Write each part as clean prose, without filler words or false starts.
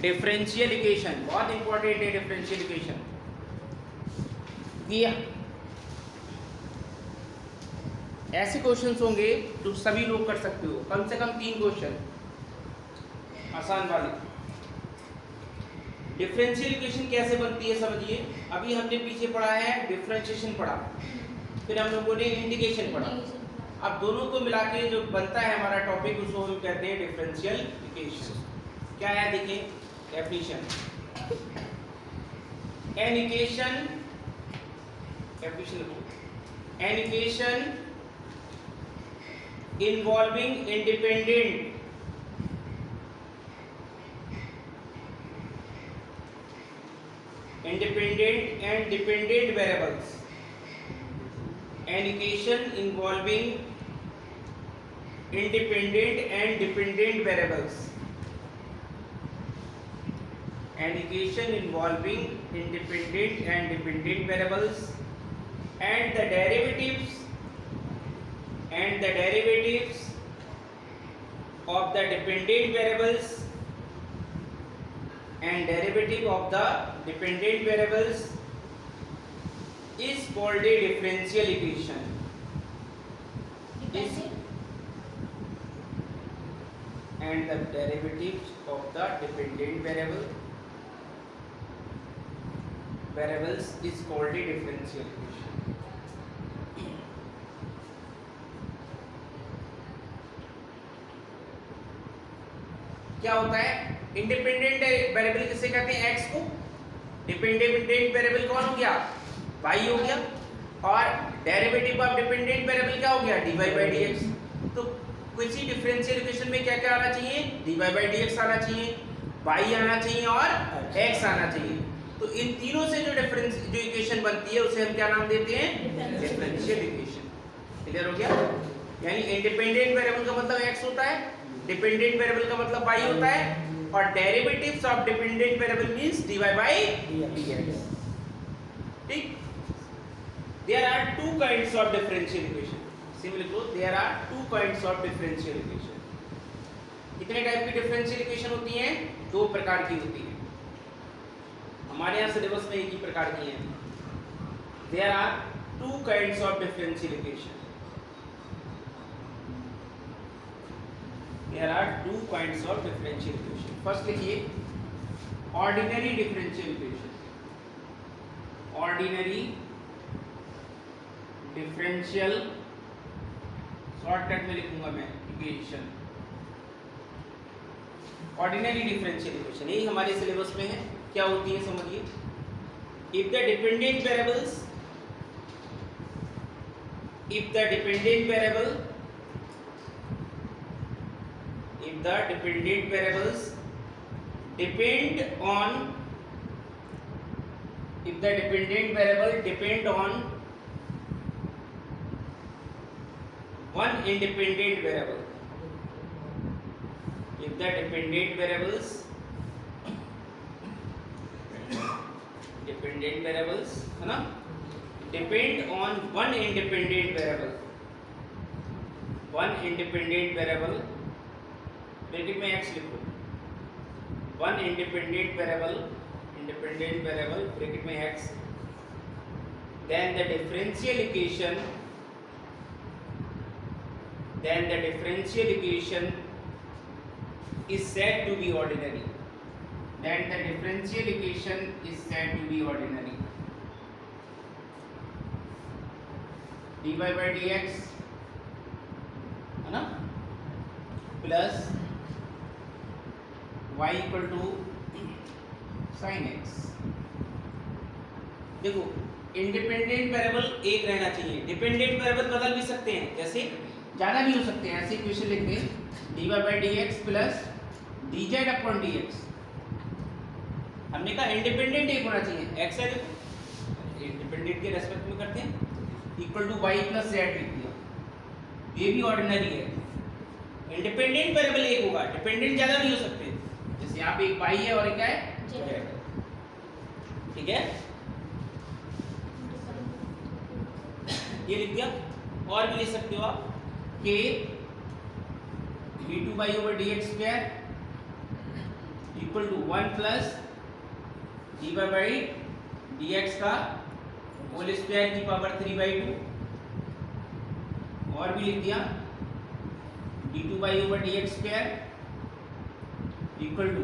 Differential equation बहुत important है। Differential equation ये ऐसे क्वेश्चंस होंगे जो सभी लोग कर सकते हो, कम से कम 3 क्वेश्चन आसान वाले। डिफरेंशियल इक्वेशन कैसे बनती है समझिए। अभी हमने पीछे पढ़ा है डिफरेंशिएशन पढ़ा, फिर हम लोगों ने इंटीग्रेशन पढ़ा। अब दोनों को मिला के जो बनता है हमारा टॉपिक उसको हम कहते हैं डिफरेंशियल इक्वेशन। क्या है देखिए definition. An equation involving independent and dependent variables. An equation involving independent and dependent variables. An equation involving independent and dependent variables and the derivatives of the dependent variables and derivative of the dependent variables is called a differential equation. And the derivatives of the dependent variables is called a differential equation. क्या होता है independent variable किसे कहते हैं x को, dependent variable कौन हो गया y हो गया, और डेरिवेटिव ऑफ डिपेंडेंट वेरिएबल क्या हो गया dy by dx। तो किसी डिफरेंशियल इक्वेशन में क्या क्या आना चाहिए, dy by dx आना चाहिए, y आना चाहिए और x आना चाहिए। तो इन तीनों से जो इक्वेशन बनती है उसे हम क्या नाम देते हैं, डिफरेंशियल इक्वेशन। क्लियर हो गया। यानी इंडिपेंडेंट वेरिएबल का मतलब x होता है, डिपेंडेंट वेरिएबल का मतलब y होता है, और derivatives of dependent variable means dy by dx। ठीक। There are two kinds of differential equation. Simply put there are two kinds of differential equation. कितने टाइप की डिफरेंशियल इक्वेशन होती हैं, 2 प्रकार की होती है। हमारे यहाँ सिलेबस में एक ही प्रकार की है। There are two kinds of differential equation. There are 2 kinds of differential equation. First लिखिए ordinary differential equation. Ordinary differential shortcut में लिखूंगा मैं इक्वेशन। ऑर्डिनरी डिफरेंशियल इक्वेशन यही हमारे सिलेबस में है। क्या होती है समझिए। If the dependent variables if the dependent variables depend on one independent variable, if the dependent variables है ना, depend on one independent variable, bracket में x लिखो, वन इंडिपेंडेंट वेरिएबल ब्रैकेट में x, then the differential equation is said to be ordinary. dy by dx है ना plus y equal to sine x। देखो independent variable एक रहना चाहिए, dependent variable बदल भी सकते हैं, जैसे ज़्यादा भी हो सकते हैं। ऐसे इक्वेशन लिखते हैं dy by dx plus dz upon dx। हमने कहा इंडिपेंडेंट एक होना चाहिए, x है देखो इंडिपेंडेंट के रेस्पेक्ट में करते हैं, इक्वल टू y प्लस z लिख दिया, ये भी ऑर्डिनरी है। इंडिपेंडेंट वेरिएबल एक होगा, डिपेंडेंट ज़्यादा नहीं हो सकते, जैसे यहाँ पे एक y है और एक क्या है z। ठीक है, ये लिख दिया। और भी लिख सकते हो आप k v2 by over dx square equal to 1 plus d y by d x का होल स्क्वायर की पावर 3/2 और भी लिख दिया d two by over d x square equal to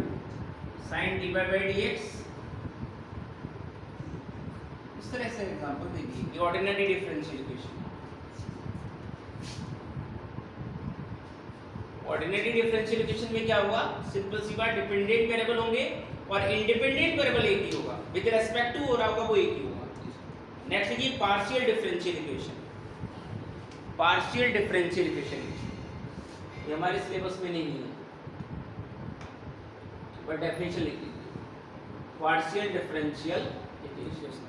sine d y by d x. इस तरह से example देखिए ये ordinary differential equation. Ordinary differential equation में क्या हुआ, सिंपल सी बात, डिपेंडेंट वेरिएबल होंगे और इंडिपेंडेंट वेरिएबल एक ही होगा, विद रिस्पेक्ट टू हो रहा होगा वो एक ही होगा। नेक्स्ट है partial differential equation. Partial differential equation ये हमारे सिलेबस में नहीं है, पर डेफिनेशन लिख लीजिए। Partial differential equation,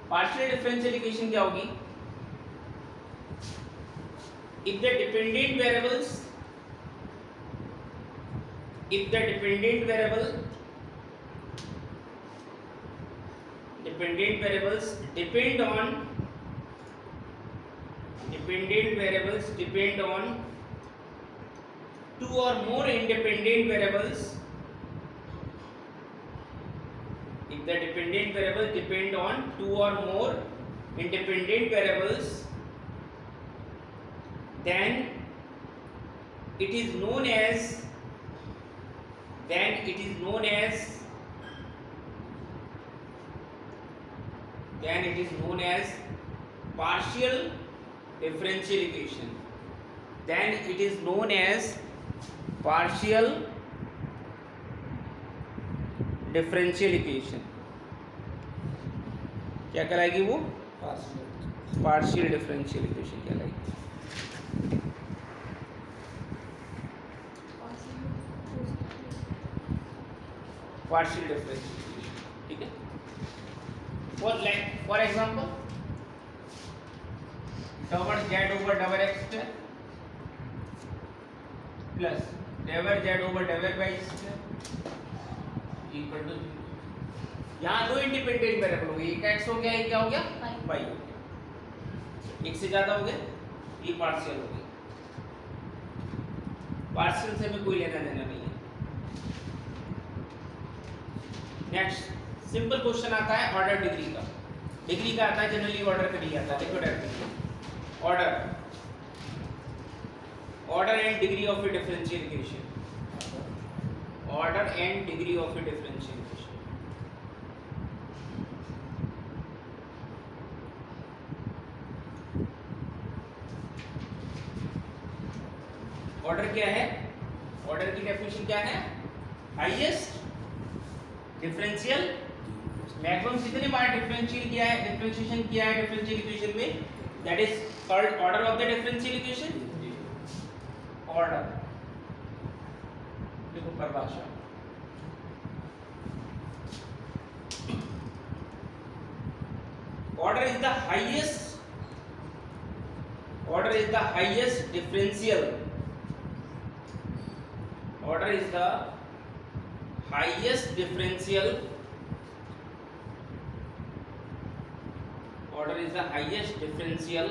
partial differential equation क्या होगी, if the dependent variables depend on two or more independent variables, if the dependent variables depend on two or more independent variables, then it is known as partial differential equation. Then it is known as partial differential equation. क्या कहलाएगी वो, partial differential equation कहलाएगी। Partial differential equation, ठीक है। For example double z over double x square plus double z over double y square equal to, यहाँ दो independent variable हो गए, एक एक्स हो गया, एक क्या हो गया, वाई हो गया, एक से ज्यादा हो गए, ये पार्शियल हो गई। पार्शियल से हमें कोई लेना देना नहीं है। नेक्स्ट सिंपल क्वेश्चन आता है ऑर्डर डिग्री का। डिग्री का आता है जनरली ऑर्डर का नहीं आता, देखो directly order and degree of A differential equation, order and degree of A differential equation. Order क्या है, ऑर्डर की डेफिनेशन क्या है, हाईएस्ट डिफरेंशियल, मैक्सिमम कितने बार डिफरेंशियल किया है, डिफरेंशिएशन किया है डिफरेंशियल इक्वेशन में, that is called order of the differential equation. Order देखो परिभाषा, order is the highest differential, order is the highest differential, order is the highest differential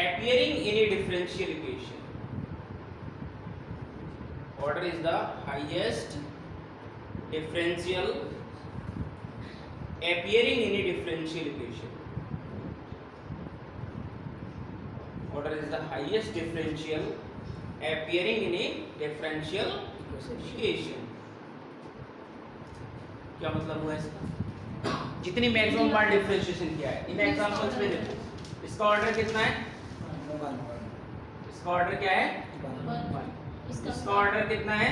appearing in a differential equation, order is the highest differential appearing in a differential equation, order is the highest differential appearing in a differential equation। क्या मतलब हुआ इसका, जितनी maximum बार differentiation किया है। इन examples में देखो इसका ऑर्डर कितना है, 1, इसका ऑर्डर क्या है, 1, इसका ऑर्डर कितना है,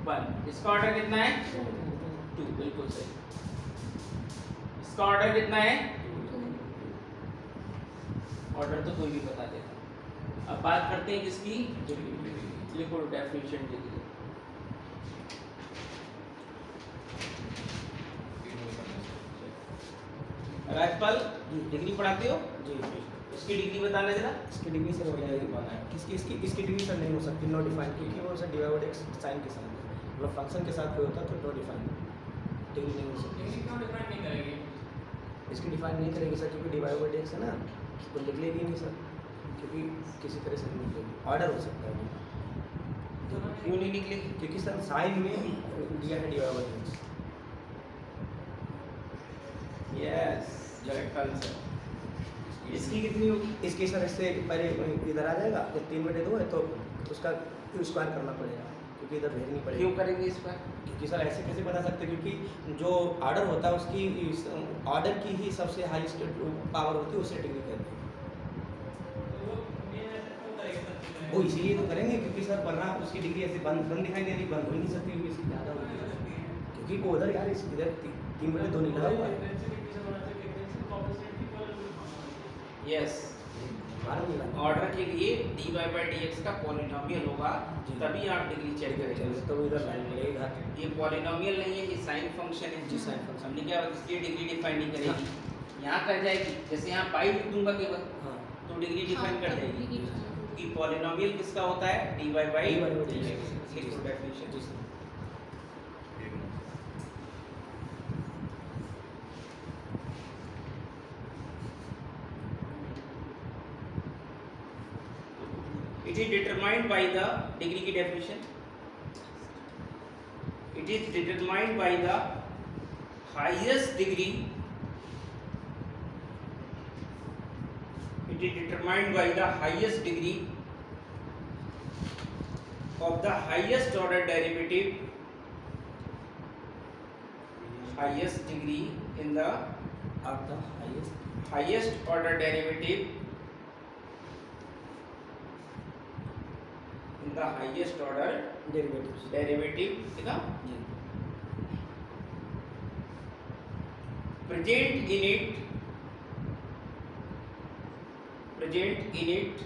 1, इसका ऑर्डर कितना है, 2, बिल्कुल सही, इसका ऑर्डर कितना है, 2, ऑर्डर तो कोई भी बता देगा। अब बात करते हैं किसकी, लिखो डेफिनेशन दीजिए। राजपाल डिग्री पढ़ाते हो जी, इसकी डिग्री बताना जरा। इसकी डिग्री सर हो जाएगी, इसकी डिग्री सर नहीं हो सकती नो डिफाइन, क्योंकि वो सर डिवाइड एक्स साइन के साथ, मतलब फंक्शन के साथ कोई होता तो नो डिफाइन डिग्री नहीं हो सकती। क्यों डिफाइन नहीं करेंगे, इसकी डिफाइन नहीं करेंगे सर, क्योंकि डिवाइड एक्स है ना, तो निकलेगी नहीं सर, क्योंकि किसी तरह से नहीं निकलेगी, ऑर्डर हो सकता है। क्यों नहीं निकलेगी? क्योंकि सर साइन में दिया है dy/dx। Yes, correct answer. इसकी कितनी होगी? इसकी सर इससे पहले इधर आ जाएगा, जब 3/2 है तो उसका स्क्वायर करना पड़ेगा, क्योंकि इधर भेजनी पड़ेगी। क्यों करेंगे इस पर? क्योंकि सर ऐसे कैसे बता सकते हैं, क्योंकि जो ऑर्डर होता है उसकी ऑर्डर की ही सबसे हाईएस्ट पावर होती है, उसे डिग्री कहते हैं। वो इसीलिए तो करेंगे, क्योंकि सर वरना उसकी डिग्री ऐसे बंद दिखाई दे रही, बंद हो ही नहीं सकती, क्योंकि इसकी ज़्यादा होती है, क्योंकि वो उधर यार इधर 3/2 नहीं लगा हुआ है। यस, ऑर्डर के लिए dy/dx का पॉलिनोमियल होगा, तभी आप डिग्री चेक करेंगे। तो इधर लाइन पड़ेगा। ये पॉलिनोमियल नहीं है, ये साइन फंक्शन है। जी, sin function। हमने क्या इसकी डिग्री डिफाइन नहीं करेगी, यहाँ कर जाएगी। जैसे यहाँ पाई लिख दूंगा केवल, हाँ, तो डिग्री डिफाइन कर जाएगी। हाँ। कि पॉलिनोमियल किसका होता है? dy/dx। जी, लिखो सर। डेफिनेशन। जी, sir. It is determined by the degree की definition. It is determined by the highest degree. It is determined by the highest degree of the highest order derivative. Highest degree in the Of the highest order derivative. In the highest order derivatives. derivative है ना, जी, present in it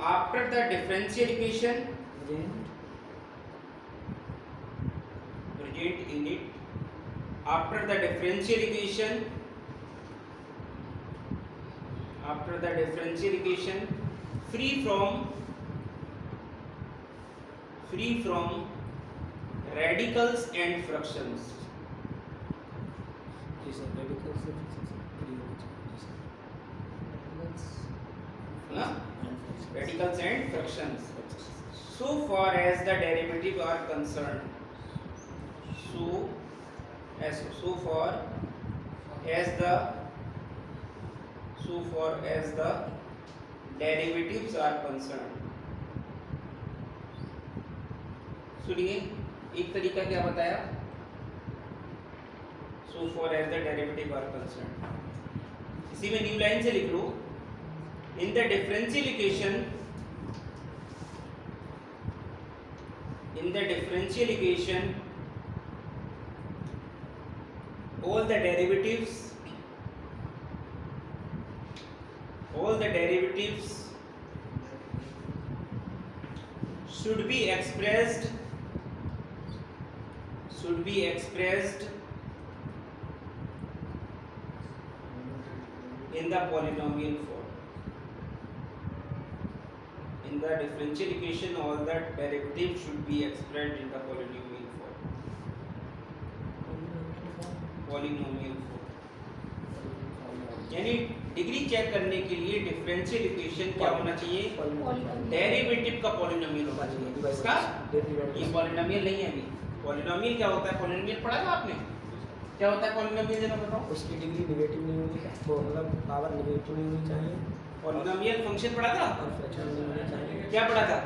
after the differential equation. Present in it after the differential equation. After the differential equation, free from radicals and fractions. जी sir, radical से free होना चाहिए। जी sir. ना? Radicals and fractions. So far as the derivative are concerned, so far as the derivatives are concerned. सुनिए, एक तरीका क्या बताया? So far as the derivative are concerned. इसी में न्यू लाइन से लिख लो, in the differential equation, all the derivatives should be expressed in the polynomial form. In the differential equation, all the derivatives should be expressed in the polynomial form. यानी degree check करने के लिए differential equation क्या होना चाहिए? Derivative का polynomial होना चाहिए। इसका ये पॉलिनोमियल नहीं है। अभी पॉलिनोमियल क्या होता है? पॉलिनोमियल पढ़ा था आपने? क्या होता है पॉलिनोमियल, जरा बताओ। उसकी डिग्री नेगेटिव नहीं होनी चाहिए, वो मतलब पावर नेगेटिव नहीं होनी चाहिए, पॉलिनोमियल फंक्शन पढ़ा था? और फ्रैक्शन नहीं होनी चाहिए। क्या पढ़ा था?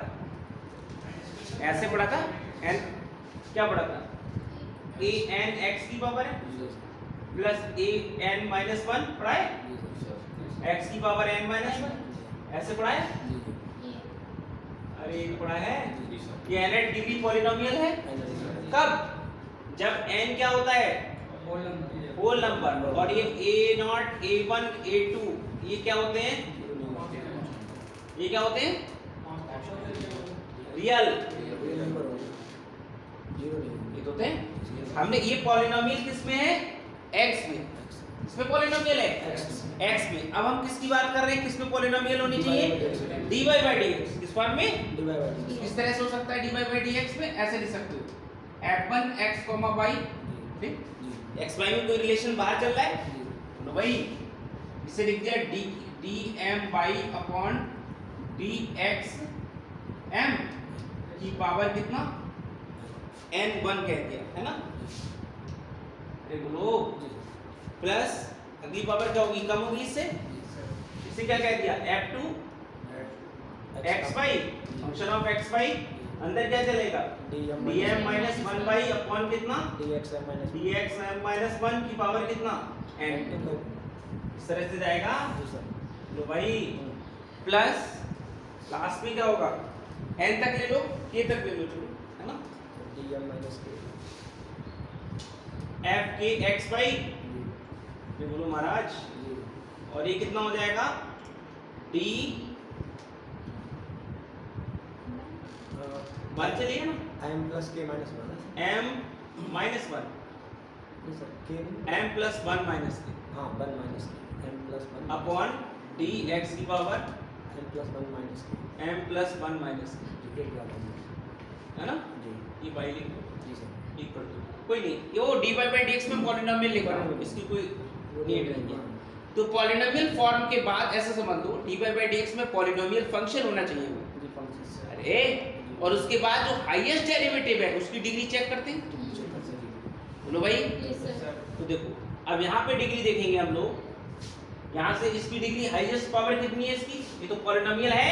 ऐसे पढ़ा था। n क्या पढ़ा था? a n x की पावर है प्लस a n माइनस 1 पढ़ा है? x की पावर n माइनस 1 ऐसे पढ़ा है? अरे ये पढ़ा है। ये n डिग्री पॉलिनोमियल है। कब? जब n क्या होता है? Whole number. और ये a0 a1 a2 ये क्या होते हैं? ये क्या होते हैं? रियल। ये तो थे। हमने ये पॉलिनोमियल किस में है? x में। इसमें पॉलिनोमियल है x में। अब हम किसकी बात कर रहे हैं? किस में पॉलिनोमियल होनी चाहिए? dy/dx। किस फॉर्म में? किस तरह से हो सकता है dy/dx में? ऐसे लिख सकते हो, f1 x, y। ठीक, x y में कोई रिलेशन बाहर चल रहा है तो वही इसे लिख दिया dm y अपॉन dxm की पावर कितना n1 कह दिया है ना, अरे बोलो, प्लस अगली पावर क्या होगी, कम होगी इससे, इसे क्या कह दिया f2 x5 function of x5, अंदर क्या चलेगा dm माइनस 1 बाई अपॉन कितना dxm माइनस 1 की पावर कितना n, इस तरह से जाएगा। लो भाई प्लस लास्ट में क्या होगा n तक ले लो, k तक ले लो, चलो है ना, f k x5 ये बोलो महाराज, और ये कितना हो जाएगा d 1 चलिए ना, m plus k minus 1 m minus 1 k m plus 1 minus k हाँ 1 minus k m plus 1 upon dx की power m plus 1 minus k m plus 1 minus k, एक बार है ना, जी ये बाई लिख दो जी सर इक्वल टू, कोई नहीं ये वो dy by dx में पॉलिनोमियल लिख रहा हूँ, इसकी कोई नीड नहीं है। तो पॉलिनोमियल फॉर्म के बाद ऐसा समझ लो dy by dx में पॉलिनोमियल फंक्शन होना चाहिए वो, जी फंक्शन अरे और उसके बाद जो हाईएस्ट डेरिवेटिव है उसकी डिग्री चेक करते हैं, बोलो भाई। तो देखो अब यहाँ पे डिग्री देखेंगे हम लोग, यहाँ से इसकी डिग्री हाईएस्ट पावर कितनी है इसकी, ये तो पॉलिनोमियल है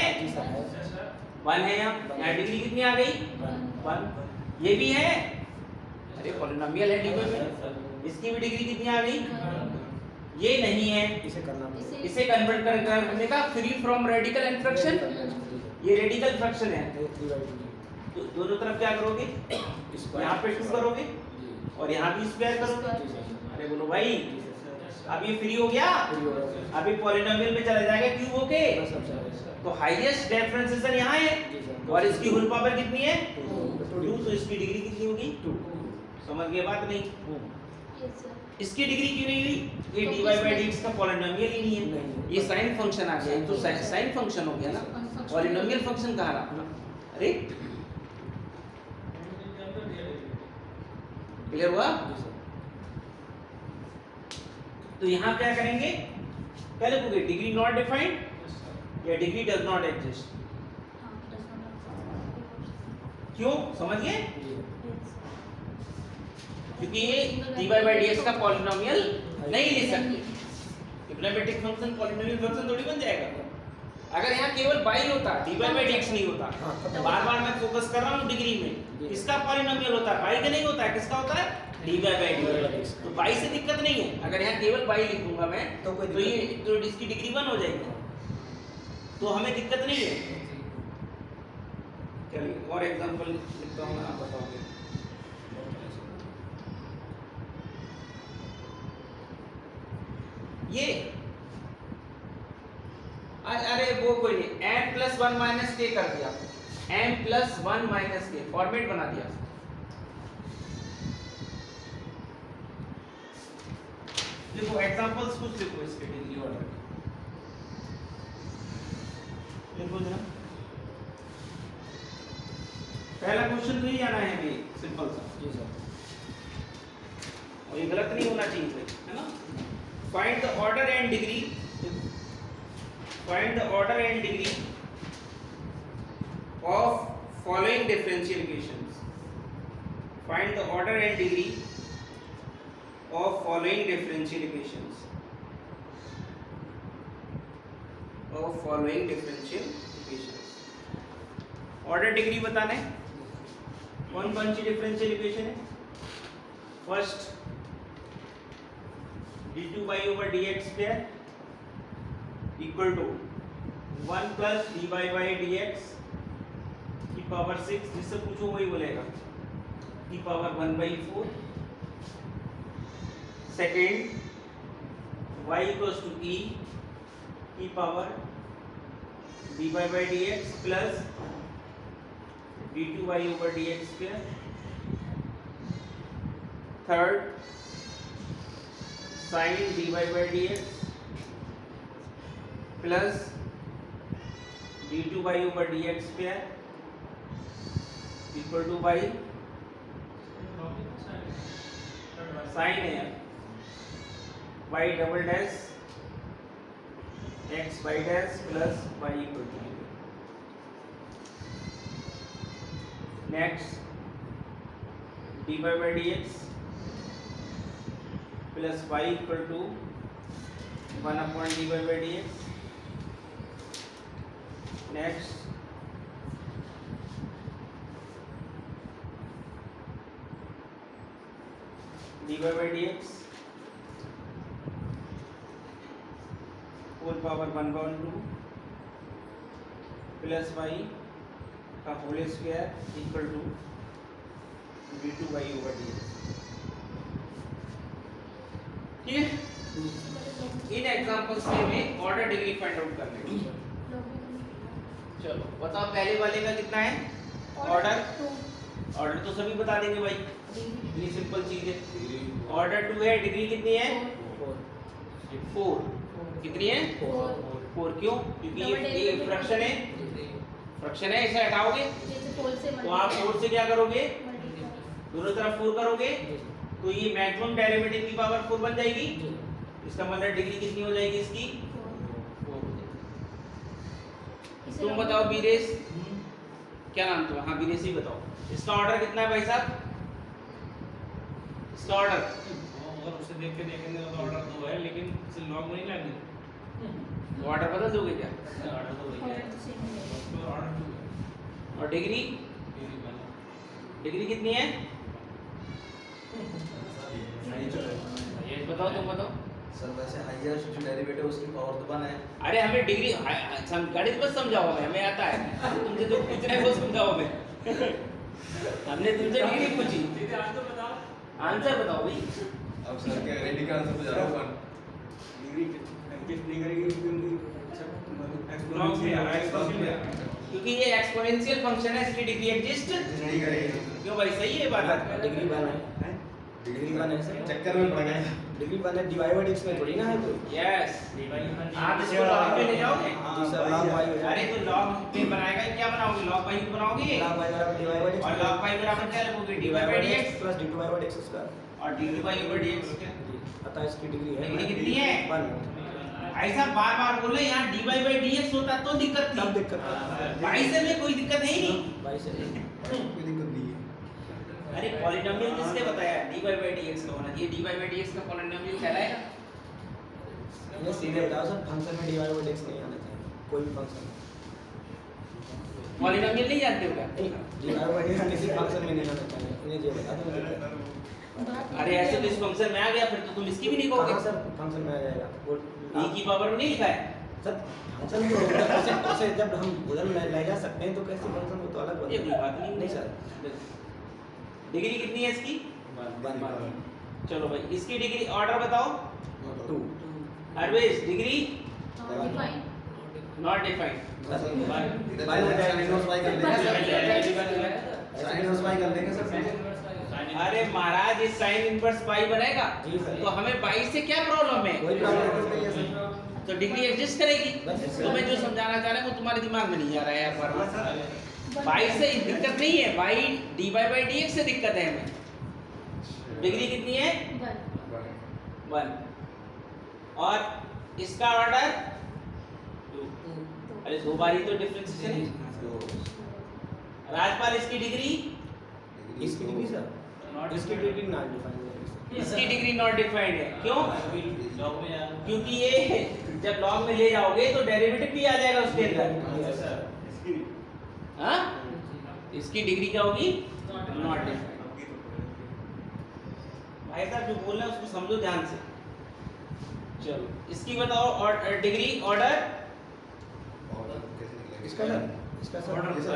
1 है, यहाँ डिग्री कितनी आ गई 1, ये भी है, अरे पॉलिनोमियल है डिग्री में, इसकी भी डिग्री कितनी आ गई, ये नहीं है, इसे करना पड़ेगा इसे कन्वर्ट करने का free from radical and fraction, ये रेडिकल फ्रैक्शन है, तो दोनों तरफ क्या करोगे, यहाँ पे 2 करोगे और यहाँ भी स्क्वायर करोगे, अरे बोलो भाई अब ये फ्री हो गया, अभी पॉलिनोमियल में चला जाएगा क्यूब होके, तो हाईएस्ट डिफरेंशिएशन यहाँ है और इसकी होल पावर कितनी है 2, तो इसकी डिग्री कितनी होगी 2, समझ गए बात नहीं, इसकी डिग्री क्यों नहीं हुई, ये dy by dx का पॉलिनोमियल ही नहीं है, ये साइन फंक्शन आ गया, तो साइन फंक्शन हो गया ना, पॉलिनोमियल फंक्शन कहाँ रहा, अरे क्लियर हुआ। तो यहाँ क्या करेंगे, क्या लिखोगे, डिग्री नॉट डिफाइंड या डिग्री डज नॉट एग्जिस्ट, क्यों समझ गए, क्योंकि ये dy by dx का पॉलिनोमियल नहीं ले सकते, ट्रिग्नोमेट्रिक फंक्शन पॉलिनोमियल फंक्शन थोड़ी बन जाएगा, अगर यहाँ केवल बाई होता dy by dx नहीं होता, बार बार मैं फोकस कर रहा हूँ डिग्री में, किसका पॉलिनोमियल होता है, बाई का नहीं होता है, किसका होता है dy by dx, तो बाई से दिक्कत नहीं है, अगर यहाँ केवल बाई लिखूंगा मैं तो ये तो इसकी डिग्री 1 हो जाएगी, तो हमें दिक्कत नहीं है। चलिए और एग्जांपल लिखता हूँ, आप बताओगे, ये अरे वो कोई नहीं, m प्लस 1 माइनस k कर दिया, m plus 1 minus k format बना दिया, देखो एग्जांपल्स कुछ लिखो इसके डिग्री ऑर्डर लिखो जरा, पहला क्वेश्चन तो ही आना है हमें सिंपल सा, जी सर, और ये गलत नहीं होना चाहिए है ना, find the order and degree, find the order and degree of following differential equations, find the order and degree of following differential equations, of following differential equations, order degree बताना है, कौन कौन सी differential equation है, first d2y over dx square equal to 1 plus dy by dx की power 6, जिससे पूछो वही बोलेगा, की power 1/4, second y equals to e की power dy by dx plus d2y over dx square, third sine dy by dx plus d2y over dx square equal to by sine है y double dash x y dash plus y equal to, next dy by dx plus y equal to 1 upon dy by dx। Next dy by dx whole power 1/2 plus y का whole square equal to d2y over dx। ठीक है, इन examples में हमें order degree find out करनी है। चलो बताओ पहले वाले का कितना है ऑर्डर? ऑर्डर तो सभी बता देंगे भाई, इतनी सिंपल चीज है। ऑर्डर 2 है, डिग्री कितनी है 4। कितनी है 4। क्यों? क्योंकि ये फ्रैक्शन है, फ्रैक्शन है, इसे हटाओगे तो आप 4 से क्या करोगे, दोनों तरफ 4 करोगे तो ये मैक्सिमम डेरिवेटिव की पावर 4 बन जाएगी। इसका मतलब डिग्री कितनी हो जाएगी इसकी 4। तुम बताओ बीरेश, क्या नाम तुम्हारा? हाँ बीरेश ही बताओ, इसका ऑर्डर कितना है भाई साहब? इसका ऑर्डर अगर उसे देख के देखेंगे तो ऑर्डर 2 है, लेकिन इसे लॉग में नहीं लाएंगे तो ऑर्डर बदल दोगे क्या? ऑर्डर 2 है तो ऑर्डर 2 है। और डिग्री, डिग्री कितनी है ये बताओ, तुम बताओ। सर वैसे हाईएस्ट जो डेरिवेटिव उसकी पावर तो 1 है। अरे हमें डिग्री गणित मत समझाओ, हमें आता है, तुमसे जो पूछ रहे हैं वो समझाओ हमें। हमने तुमसे डिग्री पूछी, आंसर बताओ भाई। अब सर क्या रेडी का आंसर बता रहा हूं डिग्री किस डिग्री की लॉग में आ रहा है, एक्सपोनेंशियल, क्योंकि ये एक्सपोनेंशियल फंक्शन है इसकी डिग्री एग्जिस्ट नहीं करेगी। क्यों भाई? सही है बात। डिग्री 1 है, डिग्री 1 है सर, चक्कर में पड़ गए। डिग्री 1 है, डिवाइड बाय x में थोड़ी ना है कोई। यस, आप इसको लॉग पे ले जाओगे। जी सर, log y हो जाएगा। अरे तो लॉग पे बनाएगा, क्या बनाओगे? लॉग y को बनाओगे log y बराबर डिवाइड बाय x और log y बराबर क्या रखोगे? dy by dx plus d2 y by x square. और dy over dx। जी, अतः इसकी डिग्री है डिग्री कितनी है 1। ऐसा बार-बार बोले, यहाँ dy by dx होता तो दिक्कत तब थी, दिक्कत है, y से में कोई दिक्कत है ही नहीं। भाई से कोई दिक्कत नहीं है। अरे पॉलिनोमियल किसने बताया dy by dx का होना चाहिए? dy by dx का पॉलिनोमियल कहलाएगा। ये सीधे बताओ सर, फंक्शन में डिवाइड बाय x नहीं आना चाहिए, कोई भी फंक्शन पॉलिनोमियल नहीं जानते हो क्या? डिवाइड बाय x किसी फंक्शन में नहीं आना चाहिए, इन्हें ये बता दो। अरे ऐसे तो इस फंक्शन में आ गया, फिर तो तुम इसकी भी नहीं कहाँ कहोगे। सर फंक्शन में आ जाएगा वो e की पावर में नहीं लिखा है। सर फंक्शन में होगा, उसे जब हम उधर ले जा सकते हैं तो कैसे फंक्शन वो तो अलग ये बात कोई बात नहीं। नहीं सर। डिग्री कितनी है इसकी? 1 चलो भाई, इसकी डिग्री ऑर्डर बताओ। 2 अरवेश डिग्री नॉट डिफाइंड। बाय हो जाएगा, माइनस y कर लेंगे। माइनस y कर लेंगे सर। अरे महाराज, ये साइन इनवर्स पाई बनेगा जी सर। तो हमें बाई से क्या प्रॉब्लम है? कोई प्रॉब्लम नहीं है सर, तो डिग्री एग्जिस्ट करेगी। बस। तो मैं जो समझाना चाह रहा हूँ वो तुम्हारे दिमाग में नहीं आ रहा है यार बार-बार। बाई से दिक्कत नहीं है, बाई dy by dx से दिक्कत है हमें। डिग्री कितनी है 1 और इसका ऑर्डर 2। अरे 2 बार ही तो डिफरेंशिएशन है। राजपाल इसकी डिग्री, इसकी डिग्री सर, इसकी डिग्री नॉट डिफाइंड है। इसकी डिग्री नॉट डिफाइंड है। क्यों? लॉग में आ क्योंकि ये जब लॉग में ले जाओगे तो डेरिवेटिव भी आ जाएगा उसके अंदर। हाँ, इसकी डिग्री क्या होगी नॉट डिफाइंड। भाई साहब जो बोल रहे हैं उसको समझो ध्यान से। चलो इसकी बताओ और डिग्री ऑर्डर। इसका सर, इसका सर ऑर्डर सर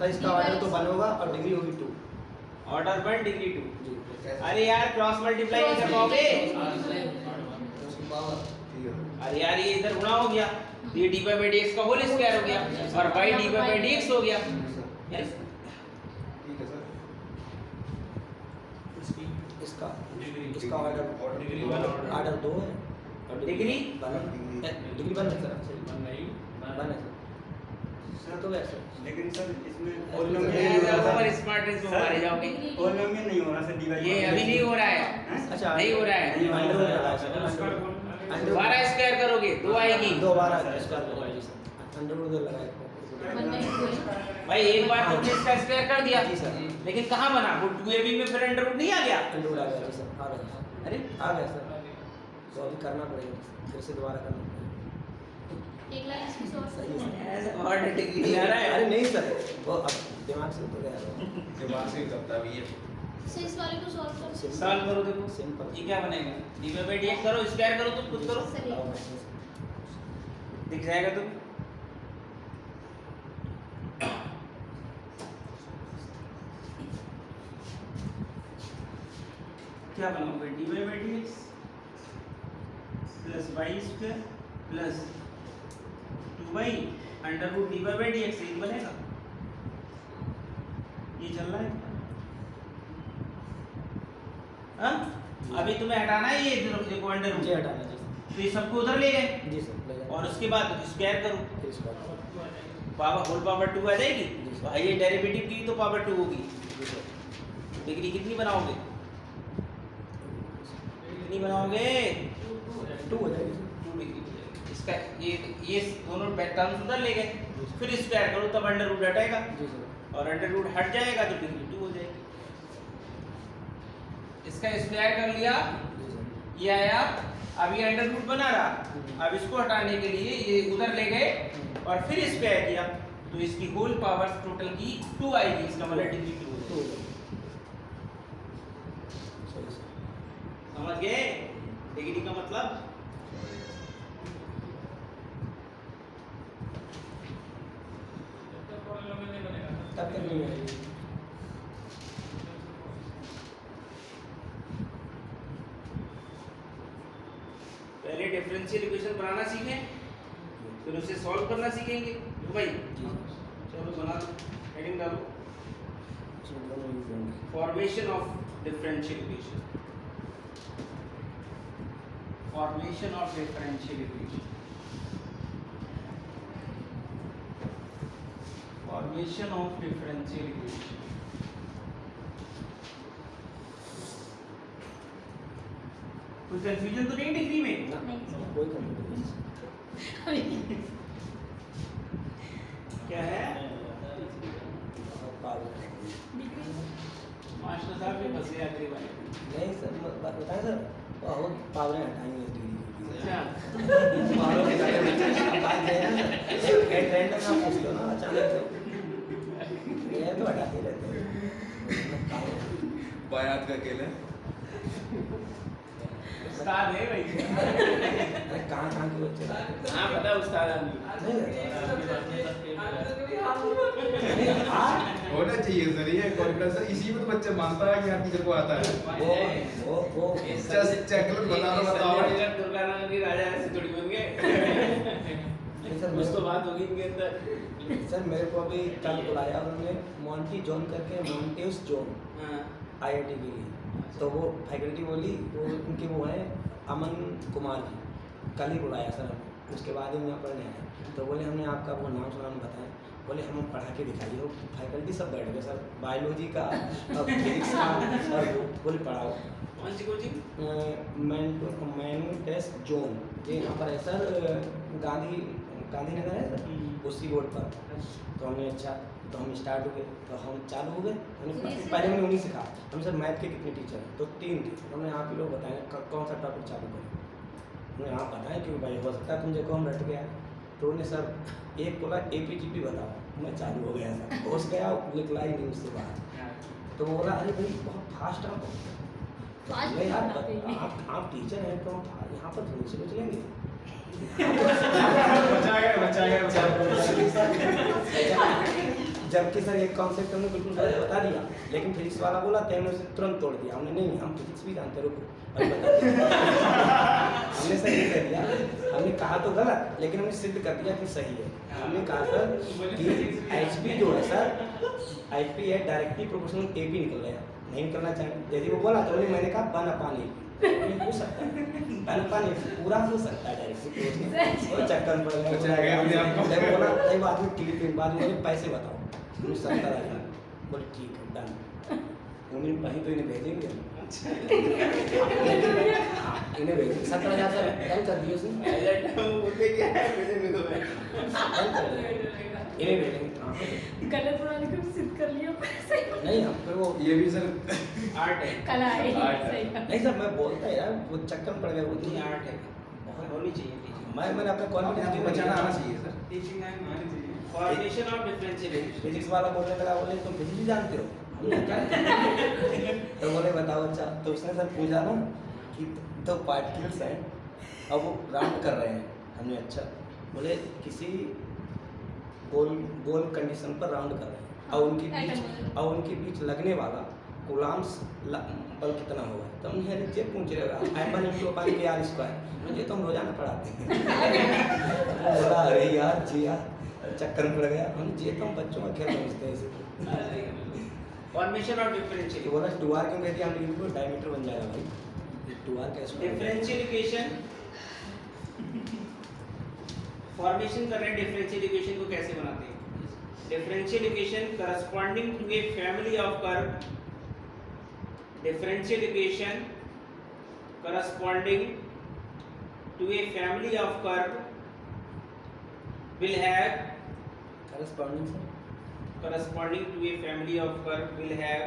इसका ऑर्डर तो 1 होगा और डिग्री होगी 2। Order 1 degree 2। जी अरे यार क्रॉस मल्टीप्लाई नहीं कर पाओगे। उसकी पावर ठीक है। अरे यार ये इधर गुणा हो गया, ये dy by dx का होल स्क्वायर हो गया और y dy by dx हो गया। यस, ठीक है सर। इसका डिग्री इसका ऑर्डर डिग्री 1 ऑर्डर 2 है और डिग्री? डिग्री 1 है सर, सही 1 नहीं 1 है सर। तो वैसे लेकिन सर इसमें मैं पॉलिनोमियल ओवर स्मार्टनेस में मारे जाओगे। पॉलिनोमियल नहीं हो रहा सर, डिवाइड ये अभी नहीं हो रहा है, अच्छा नहीं हो रहा है। अंडर हो रहा है सर, अंडर दोबारा स्क्वायर करोगे 2 आएगी। दोबारा स्क्वायर करेंगे जी सर। अंडरवुड उधर लगाया भाई एक बार तुमने इसका स्क्वायर कर दिया जी सर। लेकिन कहाँ बना वो 2ab में फिर अंडर रूट नहीं आ गया? अंडरवुड आ गया जी सर, आ गया अरे आ गया सर। तो अभी करना पड़ेगा, फिर से दोबारा करना पड़ेगा। एक लाइन इसकी सॉल्व सही है सर। ऐसे और डिग्री नहीं आ रहा अरे है। नहीं सर, वो अब दिमाग से उतर गया दिमाग से ही करता भी है। से इस वाले को सॉल्व कर सकते सॉल्व करो देखो सिंपल। ये क्या बनेगा? d/dx करो, स्क्वायर करो, तुम खुद करो, सही है। दिख जाएगा तुम। क्या बनाओगे? d/dx plus y square plus 2y under root d/dx ये बनेगा। ये चल रहा है हाँ? अभी तुम्हें हटाना है ये देखो अंडर मुझे रूट, हटाना जी तो ये सबको उधर ले गए जी सर, ले जाओ। और उसके बाद स्क्वायर करो, फिर इसको हटाओ। पावर होल पावर 2 आ जाएगी। तो ये डेरिवेटिव की तो पावर 2 होगी। जी सर। डिग्री कितनी बनाओगे? कितनी बनाओगे? 2 हो जाएगी सर। 2 डिग्री हो जाएगी। इसका ये दोनों टर्म्स उधर ले गए, फिर स्क्वायर करो तब अंडर रूट हटेगा जी सर। और अंडर रूट हट जाएगा तो डिग्री 2 हो जाएगी। इसका स्क्वायर कर लिया, जी सर। ये आया, अब ये अंडर रूट बना रहा। अब इसको हटाने के लिए ये उधर ले गए और फिर स्क्वायर किया तो इसकी होल पावर टोटल की 2 आएगी। इसका मतलब डिग्री 2 हो 2 जाएगी। हो जाएगी। सही सर। समझ गए डिग्री का मतलब? तब तक नहीं आएगी। पहले डिफरेंशियल इक्वेशन बनाना सीखें, फिर उसे सॉल्व करना सीखेंगे। तो भाई जी चलो बना दो, हेडिंग डालो, sir. Formation of differential equation. Formation of differential equation. Formation of differential equation. कोई कंफ्यूजन तो नहीं डिग्री में? नहीं कोई कंफ्यूजन नहीं। क्या है? पावर मास्टर साहब भी फंसे आखिरी वाले। नहीं सर, बात बताएं सर, बहुत पावरें हटाएंगे इस डिग्री की। अच्छा पावर के बारे में बात है ना, एक ट्रेंड में आप पूछ लो ना अचानक से, ये तो हटाते रहते हैं। बायात का केला उस्ताद है भाई। अरे कहाँ के बच्चे हाँ पता है उस्ताद आदमी। होना चाहिए सर, ये कॉन्फिडेंस इसी में तो बच्चा मानता है कि हर टीचर को आता है। वो जस्ट चेकलेट बताओ दुर्गानगर के राजा ऐसे थोड़ी बन गए। सर कुछ तो बात होगी इनके अंदर। सर मेरे को अभी कल बुलाया उन्होंने मॉन्टी जॉन करके, मॉन्टेस जॉन हाँ IIT के लिए। तो वो फैकल्टी बोली वो उनके वो है अमन कुमार जी, कल ही बुलाया सर हमें, उसके बाद ही हम यहाँ पढ़ने आए। तो बोले हमने आपका वो नाम सुना बताएं, बोले हम पढ़ा के दिखाइए। वो फैकल्टी सब बैठ गए सर, बायोलॉजी का फिजिक्स का, और वो बोले पढ़ाओ। कौन सी कोचिंग? मॉन्टेस जॉन ये यहाँ पर है सर, गांधीनगर है सर, उसी बोर्ड पर। तो हमने अच्छा, तो हम स्टार्ट हो गए, तो हम चालू हो गए। हमने पहले मैंने उन्हीं से कहा हम सर मैथ के कितने टीचर हैं, तो 3 थे। हमने आप ही लोग बताएं कौन सा टॉपिक चालू करें। हमने आप बताएं क्योंकि भाई हो सकता है तुम देखो हम रट गया। तो उन्हें सर एक बोला APGP बताओ, मैं चालू हो गया सर, घुस गया, निकला ही नहीं उससे बाहर। तो वो बोला अरे भाई बहुत फास्ट आप फास्ट नहीं यार, बनाते हैं। आप टीचर हैं तो यहाँ पर थोड़ी से चलेंगे। जबकि सर एक कॉन्सेप्ट हमने बिल्कुल गलत बता दिया, लेकिन फिजिक्स वाला बोला तो हमने उसे तुरंत तोड़ दिया। हमने नहीं, हम फिजिक्स भी जानते, रुको अभी बताते हैं। हमने सही कह दिया, हमने कहा तो गलत लेकिन हमने सिद्ध कर दिया कि सही है। हमने कहा सर कि HP जो है सर, HP है डायरेक्टली प्रोपोर्शनल AP निकल गया, नहीं निकलना चाहिए। यदि वो बोला तो मैंने कहा बना पानी हो सकता है, पहले पानी पूरा हो सकता है डायरेक्टली, और चक्कर में पड़ गया। बोला नहीं, बाद में क्लिपिंग, बाद में पैसे बताओ, 70,000। बोले ठीक है डन, उन्हें कहीं तो इन्हें भेजेंगे। इन्हें भेज 17,000 से डन कर दिए उसने बोलते क्या है मेरे में तो है डन कर दिया इन्हें भेजेंगे गलत बनाने को सिद्ध कर लिया सही नहीं हम फिर वो ये भी सर आर्ट है कला है Art है। सही नहीं सर मैं बोलता है यार वो चक्कर में पड़ गया वो नहीं आर्ट है होनी चाहिए मैंने अपने कॉन्फिडेंस आपको बचाना आना चाहिए सर टीचिंग लाइन में आनी चाहिए फॉर्मेशन ऑफ डिफरेंशियल फिजिक्स वाला बोलने लगा बोले तुम फिजिक्स भी जानते हो हमने क्या तो बोले बताओ अच्छा तो उसने सर पूछा ना कि तो पार्टिकल्स हैं अब वो राउंड कर रहे हैं हमने अच्छा बोले किसी गोल कंडीशन पर राउंड कर रहे हैं और उनके बीच लगने वाला कूलम्ब्स बल कितना होगा तो हमने नीचे पूछ रहे M1/πr²। मुझे तो हम रोजाना पढ़ाते हैं बोला अरे यार जी यार चक्कर में पड़ गया हम ये तो हम बच्चों का खेल समझते हैं इसे फॉर्मेशन ऑफ तो डिफरेंशियल बोला 2r क्यों कहते हैं हम इनको डायमीटर बन जाएगा भाई ये 2r कैसे डिफरेंशियल इक्वेशन फॉर्मेशन कर रहे हैं डिफरेंशियल इक्वेशन को कैसे बनाते हैं differential equation corresponding to a family of curve differential equation corresponding to a family of curve will have corresponding sir corresponding to a family of curve will have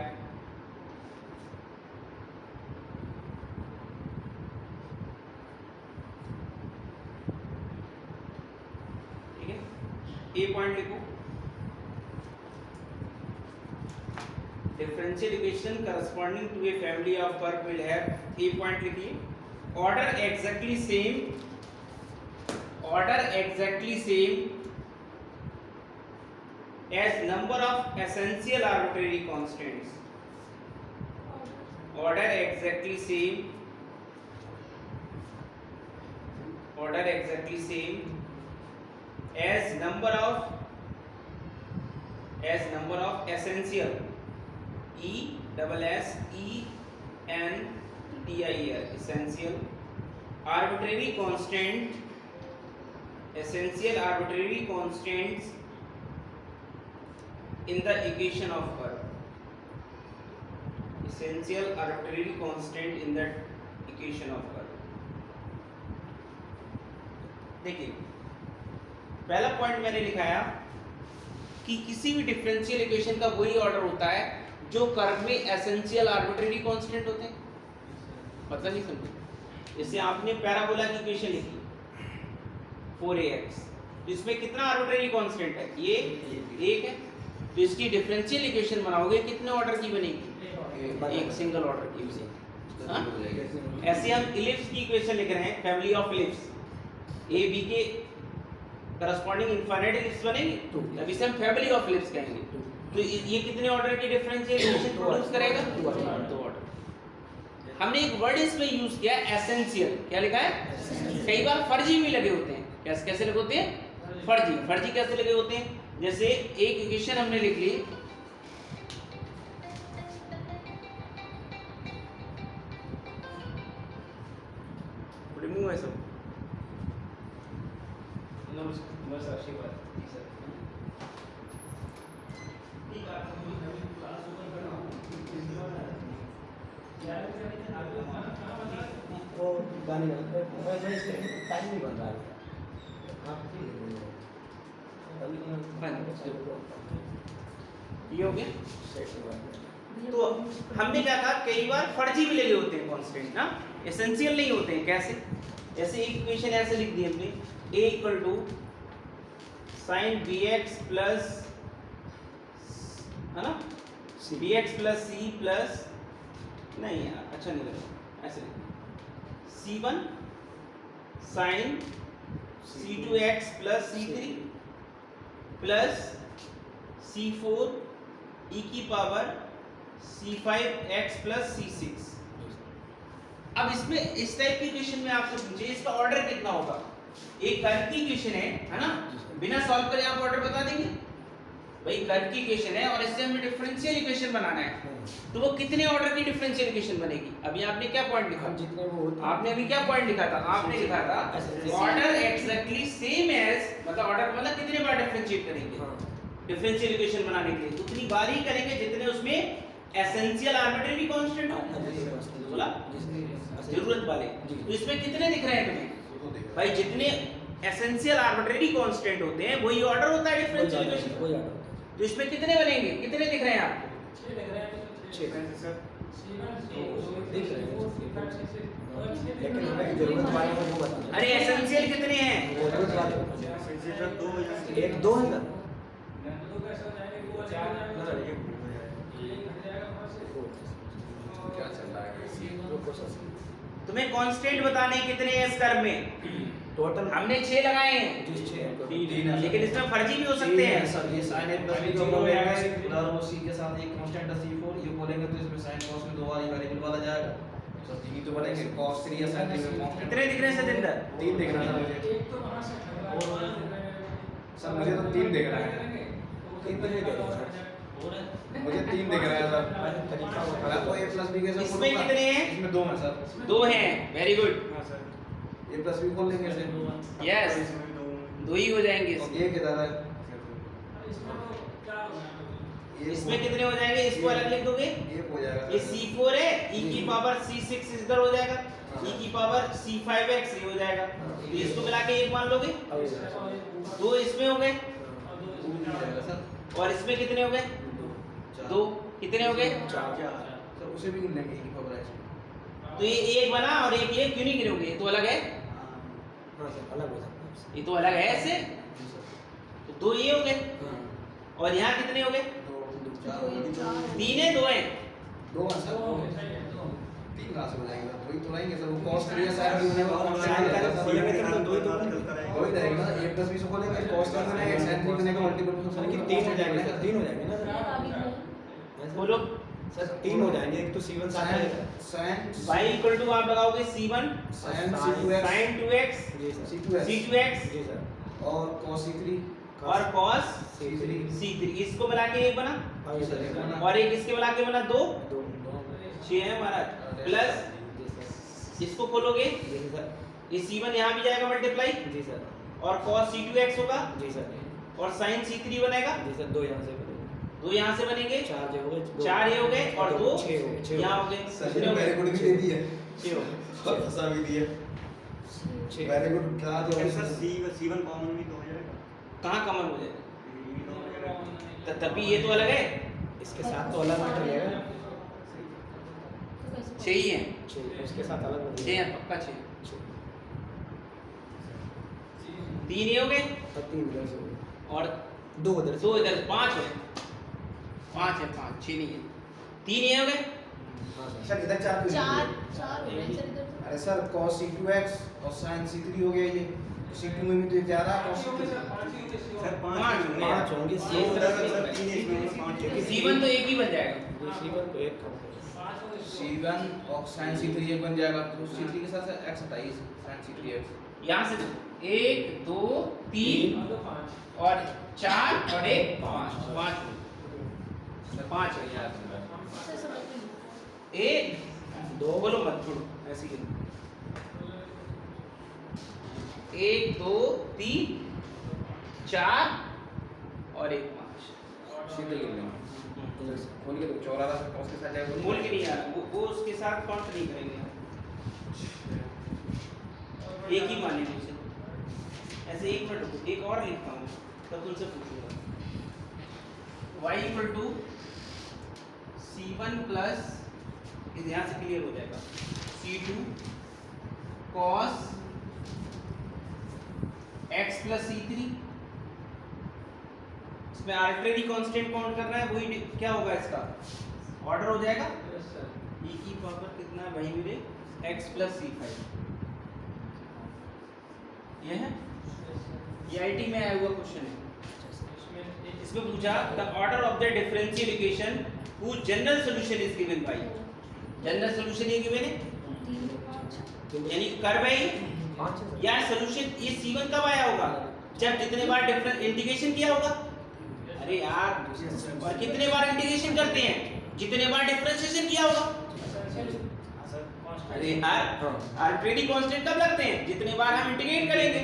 ठीक है ए point लिखो differential equation corresponding to a family of curve will have A point लिखिए order exactly same as number of essential arbitrary constants order exactly same as number of essential essential arbitrary constants in the equation of curve essential arbitrary constant in the equation of curve देखिए पहला point मैंने लिखाया कि किसी भी differential equation का वही order होता है जो कर्व में एसेंशियल आर्बिट्रेरी कांस्टेंट होते हैं मतलब नहीं समझे जैसे आपने पैराबोला की इक्वेशन लिखी 4ax इसमें कितना आर्बिट्रेरी कांस्टेंट है ये एक है तो इसकी डिफरेंशियल इक्वेशन बनाओगे कितने ऑर्डर की बनेगी एक सिंगल ऑर्डर की बनेगी ऐसे हम इलिप्स की इक्वेशन लिख रहे हैं family of ellipse A B के करस्पॉन्डिंग इनफाइनाइट इलिप्स बनेंगे तब इसे हम फैमिली ऑफ इलिप्स कहेंगे तो ये कितने ऑर्डर की डिफरेंशियल इक्वेशन प्रोड्यूस करेगा दो ऑर्डर हमने एक वर्ड इसमें यूज किया एसेंशियल क्या लिखा है कई बार फर्जी भी लगे होते हैं कैसे लगे होते हैं फर्जी कैसे लगे होते हैं जैसे एक इक्वेशन हमने लिख ली रिमूव है सब नमस्कार शिवराज जी सर वो गाने मैं इसे टाइम नहीं बन रहा है आप ये हो गया तो हमने क्या कहा कई बार फर्जी भी लगे होते हैं कांस्टेंट ना एसेंशियल नहीं होते हैं कैसे जैसे एक इक्वेशन ऐसे लिख दी हमने a equal to sin bx plus है ना bx प्लस c प्लस नहीं यार अच्छा नहीं लगा ऐसे c1 sin c2x plus c3 plus c4 e की पावर c5x प्लस c6 अब इसमें इस टाइप की इक्वेशन में आपसे पूछे इसका ऑर्डर कितना होगा एक कर्व की इक्वेशन है ना बिना सॉल्व करे आप ऑर्डर बता देंगे भाई कर्व की इक्वेशन है और इससे हमें डिफरेंशियल इक्वेशन बनाना है तो वो कितने ऑर्डर की डिफरेंशियल इक्वेशन बनेगी अभी आपने क्या पॉइंट लिखा जितने वो आपने अभी क्या पॉइंट लिखा था आपने लिखा था ऑर्डर एग्जैक्टली सेम एज मतलब ऑर्डर मतलब कितने बार डिफरेंशिएट करेंगे डिफरेंशियल इक्वेशन बनाने के लिए उतनी बार ही करेंगे जितने उसमें एसेंशियल आर्बिट्रेरी कांस्टेंट बोला जरूरत वाले। तो इसमें कितने दिख रहे हैं तुम्हें भाई? जितने एसेंशियल आर्बिट्रेरी कांस्टेंट होते हैं वही ऑर्डर होता है डिफरेंशियल इक्वेशन। कोई ऑर्डर तो इसमें कितने बनेंगे? कितने दिख रहे हैं आपको? 6 सर दिख रहे हैं, लेकिन हमें जरूरत वाले को वो बताना। अरे एसेंशियल कितने हैं? वो जरूरत वाले को सर 2 एक 2 है ना? क्या चल रहा है? तुम्हें कांस्टेंट बताने हैं कितने हैं इस कर्व में? टोटल हमने 6 लगाए हैं, जी 6 है टोटल। 3 है लेकिन इसमें फर्जी भी हो सकते हैं। सर ये sin a plus b को बोलेंगे उधर वो c के साथ एक कांस्टेंट है c4 ये बोलेंगे तो इसमें sin cos में 2 बार वेरिएबल वाला जाएगा। सर यही तो बनेंगे cos 3 या sin 3 में कांस्टेंट कितने दिख रहे हैं सजिंदर? 3 दिख रहा है मुझे। सर मुझे तो 3 दिख रहा है। 3 भी नहीं देगा सर। मुझे 3 दिख रहा है सर। तरीका अगर तो a plus b के साथ इसमें कितने हैं? इसमें 2 है सर। 2 हैं, वेरी गुड, हां सर a plus b खोल लेंगे इसे। यस, 2 ही हो जाएंगे तो इसमें। ये किधर है? इसमें कितने हो जाएंगे? इसको अलग लिख दोगे, ये हो जाएगा। ये c4 है, e की पावर c6 इधर हो जाएगा, e की पावर c5x ये हो जाएगा। तो इसको मिला के 1 मान लोगे, 2 इसमें हो गए, सर और इसमें कितने हो गए? 2 कितने हो गए? सर उसे भी गिन लेंगे की पावर x। तो ये 1 बना और एक ये क्यों नहीं गिनोगे? ये तो अलग है, हां सर अलग हो सकता है। ये तो अलग है ऐसे। तो 2 ये हो गए, हां और यहाँ कितने हो गए? 3 है, 2 है। 2 है सर। 3 कहां से हो जाएंगे? 2 ही तो रहेंगे सर। वो cos 3 या sin 3 बनेगा sin का बोलेंगे तो 2 ही तो दो ही रहेगा ना। a plus b से खोलेंगे cos 3 बनेगा sin 3 बनेगा मल्टीपल में सर कि 3 हो जाएंगे सर, 3 हो जाएंगे ना सर। बोलो सर 3 हो जाएंगे, एक तो c1 साथ में sin y इक्वल टू आप लगाओगे c1 sin c2x sin 2x जी सर c2x c2x जी सर और cos c3 और cos c3 c3 इसको मिला के 1 बना, जी सर और एक इसके मिला के बना 2, 2 6 है हमारा, प्लस जी सर इसको खोलोगे जी सर ये c1 यहाँ भी जाएगा मल्टीप्लाई, जी सर और cos c2x होगा, जी सर और sin c3 बनेगा, जी सर 2 यहाँ से बनेंगे, 2 यहाँ से बनेंगे, 4 जो हो गए 4 ये हो गए, और 2 6 हो गए, 6 यहाँ हो गए, सर कितने हो वेरी गए? गुड भी दे दी है 6 हो गए। और फंसा भी दी है 6 वेरी गुड क्या जो सर c1 कॉमन भी तो हो जाएगा। कहाँ कमन हो जाएगा? ये तो हो जाएगा। तभी ये तो अलग है, इसके साथ तो अलग मैटर रहेगा, 6 ही है, 6 उसके साथ अलग 6 है पक्का 6, 3 ये हो गए, तब 3 इधर से हो गए, और 2 उधर से 2 इधर, 5 है, 5 है, 5 6 नहीं है, 3 ये हो गए, हाँ सर सर इधर 4 क्यों चार नहीं? चार हो गए सर इधर। अरे सर cos c2x और sin c3 हो गया ये c2 में भी तो एक जा रहा है cos c3 सर 5 पाँच होंगे। 5 होंगे दो C उधर सर 3 इसमें 5 c1 तो एक ही बन जाएगा, C1 को एक कम c1 और sin c3 एक बन जाएगा तो c3 के साथ x हटाइए sin c3x यहाँ से 1 2 3 और 4 और 1 5 5 है यार, सर समझ गई। 1 2 बोलो मत छोड़ो ऐसे ही 1 2 3 4 और 1 5 सीधे लिख लेंगे खोल के तो 84 से cos के साथ जाएगा बोल के नहीं यार, वो उसके साथ काउंट नहीं करेंगे, एक ही मानेंगे उसे। ऐसे 1 मिनट रुको, एक और लिखता हूँ तब तुमसे पूछूंगा। y equal to c1 plus इस यहाँ से क्लियर हो जाएगा c2 cos x plus c3, इसमें आर्बिट्रेरी कांस्टेंट काउंट करना है, वही क्या होगा इसका ऑर्डर हो जाएगा e की पावर कितना है वही मिले x प्लस c5, ये है ये आईटी में आया हुआ क्वेश्चन है। इसमें पूछा the order of the differential equation whose general solution is given by, general solution ये गिवन है यानी कर्व है या सॉल्यूशन, ये c1 कब आया होगा जब जितने बार डिफरेंस इंटीग्रेशन किया होगा, अरे यार और कितने बार इंटीग्रेशन करते हैं जितने बार डिफरेंशिएशन किया होगा, अरे यार आर्बिट्रेरी कांस्टेंट कब लगते हैं जितने बार हम इंटीग्रेट करेंगे,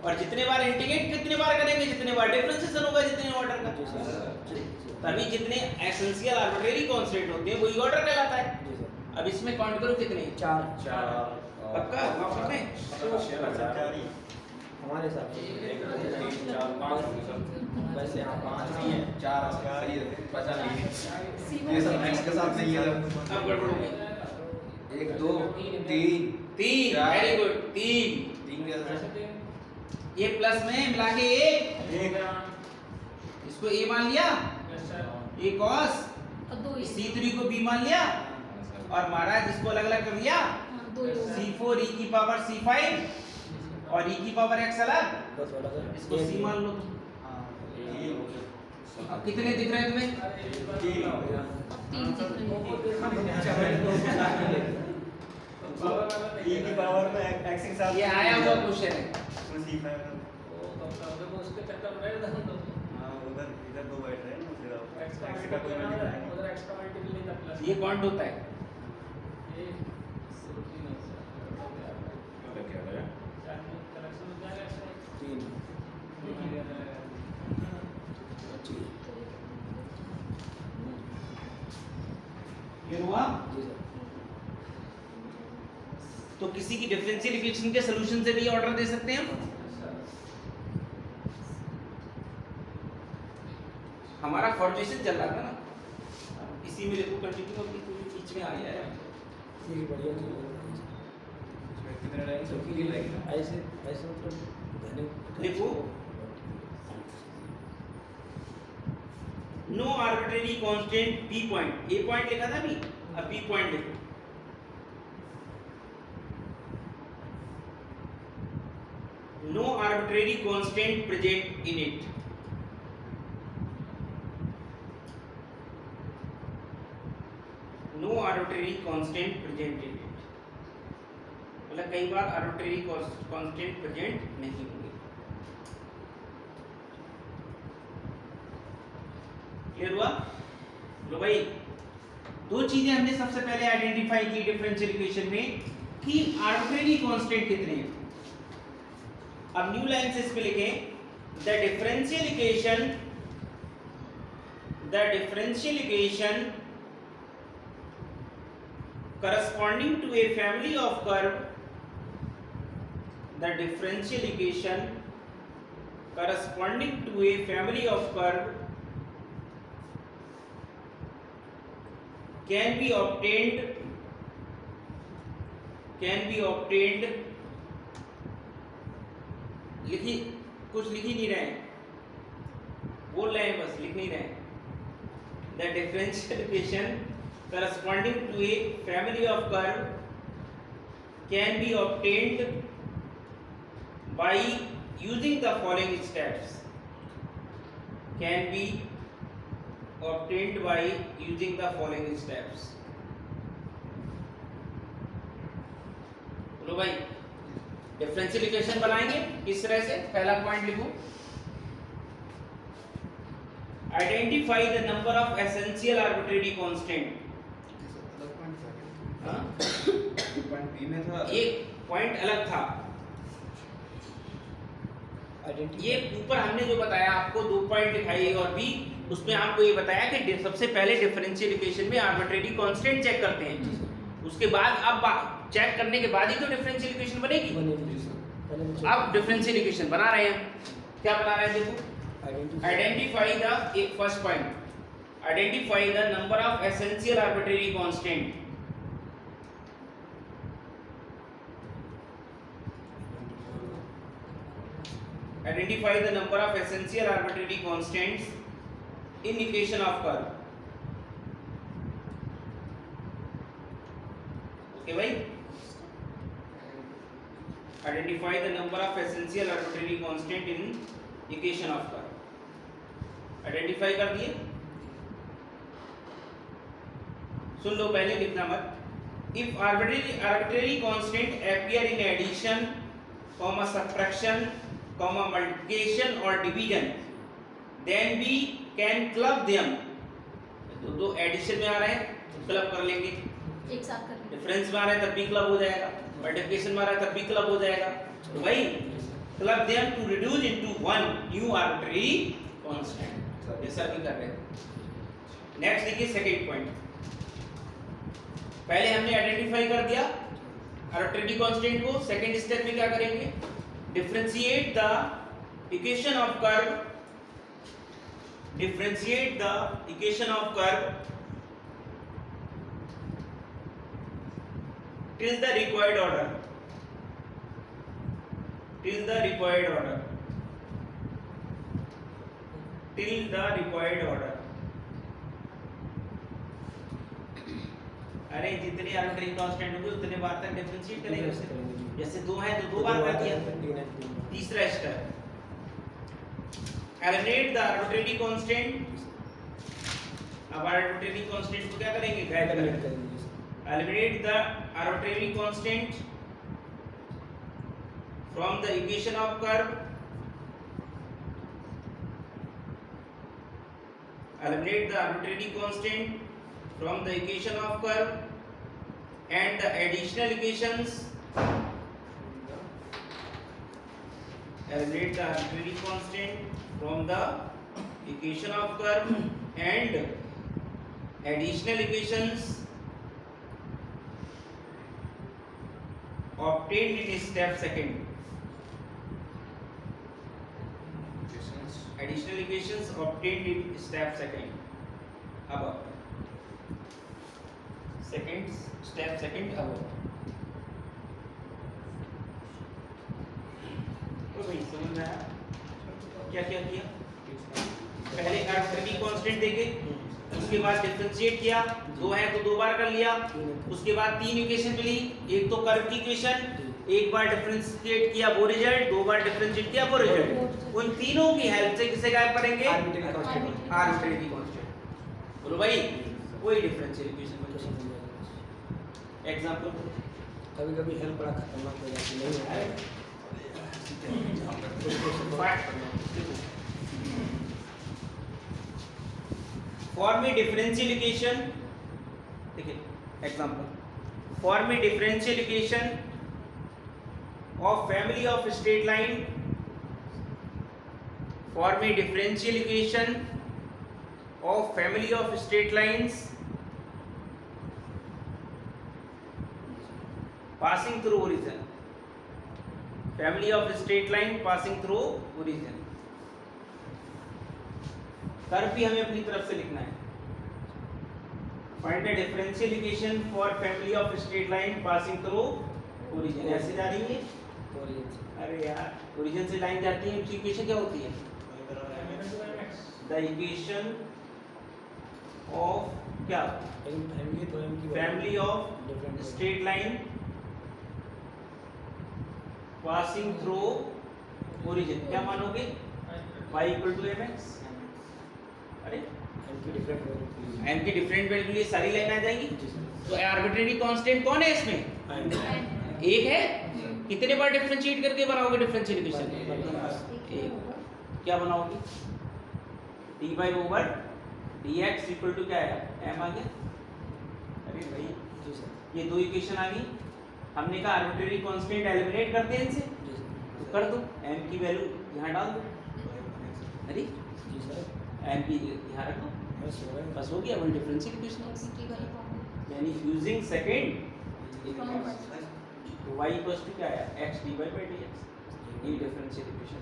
और जितने बार इंटीग्रेट कितने बार करेंगे जितने बार डिफरेंशिएशन होगा जितने ऑर्डर का। तभी जितने एसेंशियल आर्बिट्रेरी कांस्टेंट होते हैं वही ऑर्डर कहलाता है। जी सर। अब इसमें काउंट करो कितने, 4 पक्का माफ करते हैं। चार ही हमारे हिसाब से। 1 2 3 4 5 वैसे यहाँ 5 नहीं है 4 सही है, पता नहीं है C1 ये सब x के साथ नहीं है। अब गड़बड़ हो गई। 1 2 3 3, चार। Very good, 3। 3 कैसे? ये प्लस में मिला के 1, एक इसको a मान लिया, a cos, और 2 ये C3 को b मान लिया, और महाराज इसको अलग अलग कर दिया, हाँ 2 ये C4 e की पावर C5 और e की पावर x अलग, बस वाला सर। इसको c मान लो। अब कितने दिख रहे हैं तुम्हें? तीन अब 3 दिख रहे हैं। ई की पावर में एक्स के साथ ये आया हुआ क्वेश्चन है। उसमें C5 हाँ उधर इधर दो बैठ रहे हैं ना फिर एक्स का कोई मल्टीप्लाई नहीं। ये काउंट होता है। ये हुआ। जी सर। तो किसी की डिफरेंशियल इक्वेशन के सॉल्यूशन से भी ऑर्डर दे सकते हैं हम। हमारा फॉर्मुलेशन चल रहा था ना, इसी में देखो कंटिन्यू अपनी पूरी बीच में आ गया है। ये बढ़िया चीज़ है। कितने रहेंगे? सब की रहेंगे। ऐसे ऐसे मतलब घने देखो। No arbitrary constant B point, A point लिखा था अभी, अब बी पॉइंट लिखो। No arbitrary constant present in it. No arbitrary constant present in it, मतलब कई बार आर्बिट्रेरी कांस्टेंट प्रेजेंट नहीं होंगे। क्लियर हुआ? लो भाई, दो चीजें हमने सबसे पहले आइडेंटिफाई की डिफरेंशियल इक्वेशन में कि आर्बिट्रेरी कांस्टेंट कितने हैं। अब न्यू लाइन से इस पे लिखें the differential equation corresponding to a family of curve, the differential equation corresponding to a family of curve can be obtained लिखी, कुछ लिख ही नहीं रहे हैं, बोल रहे हैं बस, लिख नहीं रहे हैं। The differential equation corresponding to a family of curve can be obtained by using the following steps. Can be obtained by using the following steps. बोलो भाई, डिफरेंशियल इक्वेशन बनाएंगे किस तरह से? पहला पॉइंट लिखो, identify the number of essential arbitrary constant. Point B में था, एक पॉइंट अलग था, ये ऊपर हमने जो बताया आपको, दो पॉइंट दिखाई ए और बी, उसमें आपको ये बताया कि सबसे पहले डिफरेंशियल इक्वेशन में आर्बिट्रेरी कांस्टेंट चेक करते हैं, उसके बाद अब चेक करने के बाद ही तो डिफरेंशियल इक्वेशन बनेगी। अब डिफरेंशियल इक्वेशन बना रहे हैं, क्या बना रहे हैं देखो, आइडेंटिफाई द, एक first point, identify the number of essential arbitrary constant. Identify the number of essential arbitrary constants in equation of curve. Okay, भाई? Identify the number of essential arbitrary constant in equation of curve. Identify कर दिए? सुन लो, पहले लिखना मत। If arbitrary constant appear in addition, comma subtraction, comma multiplication or division, then we can club them. दो addition में आ रहे हैं तो क्लब कर लेंगे, एक साथ कर लेंगे। डिफरेंस में आ रहा है तब भी क्लब हो जाएगा, मल्टीप्लिकेशन में आ रहा है तब भी क्लब हो जाएगा। तो भाई club them to reduce into one new arbitrary constant, ये सर भी कर रहे हैं। नेक्स्ट देखिए सेकंड पॉइंट, पहले हमने आइडेंटिफाई कर दिया आर्बिट्रेरी कांस्टेंट को। सेकंड स्टेप में क्या करेंगे, differentiate the equation of curve, differentiate the equation of curve till the required order, till the required order, till the required order। अरे जितने आर्बिट्रेरी कांस्टेंट होंगे उतने बार तक डिफरेंशिएट करेंगे उसे। जैसे 2 है तो 2 बार कर दिया। तीसरा step, eliminate the arbitrary constant. अब आर्बिट्रेरी कांस्टेंट को क्या करेंगे, गायब करेंगे। Eliminate the arbitrary constant from the equation of curve. Eliminate the arbitrary constant from the equation of curve and the additional equations. Eliminate the arbitrary constant from the equation of curve and additional equations obtained in step second। Additional equations obtained in step second। अब second step second अब तो भाई समझ में आया क्या क्या किया। पहले आर्बिट्रेरी कांस्टेंट देखे, उसके बाद डिफरेंशिएट किया, 2 है तो 2 बार कर लिया। उसके बाद 3 इक्वेशन मिली, एक तो कर्व की इक्वेशन, एक बार डिफरेंशिएट किया वो रिजल्ट, 2 बार डिफरेंशिएट किया वो रिजल्ट। उन तीनों की हेल्प से किसे गायब करेंगे, आर्बिट्रेरी कांस्टेंट। बोलो भाई वही डिफरेंशियल इक्वेशन बन जाएगी। एग्जांपल कभी-कभी हेल्प बड़ा खतरनाक हो जाती नहीं है। Form a differential equation, देखिए example, form a differential equation of family of straight line, form a differential equation of family of straight lines passing through origin, family of straight line passing through origin। Curve भी हमें अपनी तरफ से लिखना है। Find the differential equation for family of straight line passing through origin. ऐसे जा रही है, अरे यार ओरिजिन से लाइन जाती है, उसकी इक्वेशन क्या होती है, द इक्वेशन ऑफ क्या, family of straight line passing through origin. क्या मानोगे, y इक्वल टू mx। अरे m की डिफरेंट वैल्यू लिए सारी लाइन आ जाएंगी। तो आर्बिट्रेरी कांस्टेंट कौन है इसमें, एक है। कितने बार डिफरेंशिएट करके बनाओगे डिफरेंशियल इक्वेशन, एक। क्या बनाओगे, dy/dx इक्वल टू क्या है, m आ गया। अरे भाई ये 2 इक्वेशन आ गई। हमने कहा आर्बिट्रेरी कांस्टेंट एलिमिनेट करते हैं इनसे, तो कर दो, m की वैल्यू यहाँ डाल दो। अरे m की यहाँ रख दो, बस हो गया, वही डिफरेंशियल इक्वेशन। यानी using second y equal to क्या आया, x dy/dx। ये डिफरेंशियल इक्वेशन।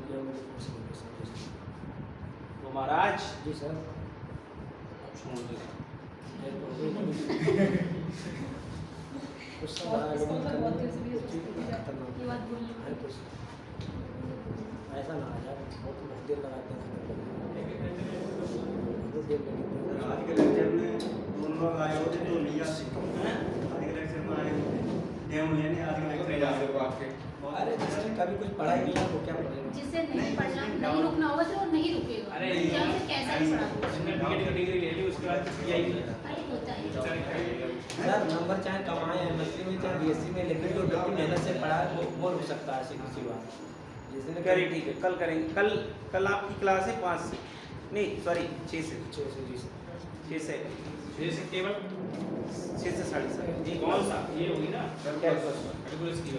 तो महाराज जी सर छोड़ दो। कुछ ऐसा ना आ जाए, बहुत देर लगाते हैं। आज के लेक्चर में 2 लोग आए होते तो लिया। आज के लेक्चर में आए डेमो लेने, आज के लेक्चर में आए आपके। अरे जिसने कभी कुछ पढ़ा ही नहीं है वो क्या पढ़ेगा। जिससे नहीं पढ़ना, नहीं रुकना होगा तो नहीं रुकेगा। अरे क्या से कैसा ही पढ़ा, इसने बीएड की डिग्री ले ली, उसके बाद किया ही नहीं। अरे होता है। सर नंबर चाहे कमाए एमएससी में चाहे बीएससी में, लेकिन जो व्यक्ति मेहनत से पढ़ा है वो हो सकता है किसी बात। जिसने करिए ठीक है, कल करेंगे। कल आपकी क्लास है 5 से, नहीं सॉरी 6 से। 6 से केवल 6 से 7:30। कौन सा ये होगी ना, क्या कैलकुलस की।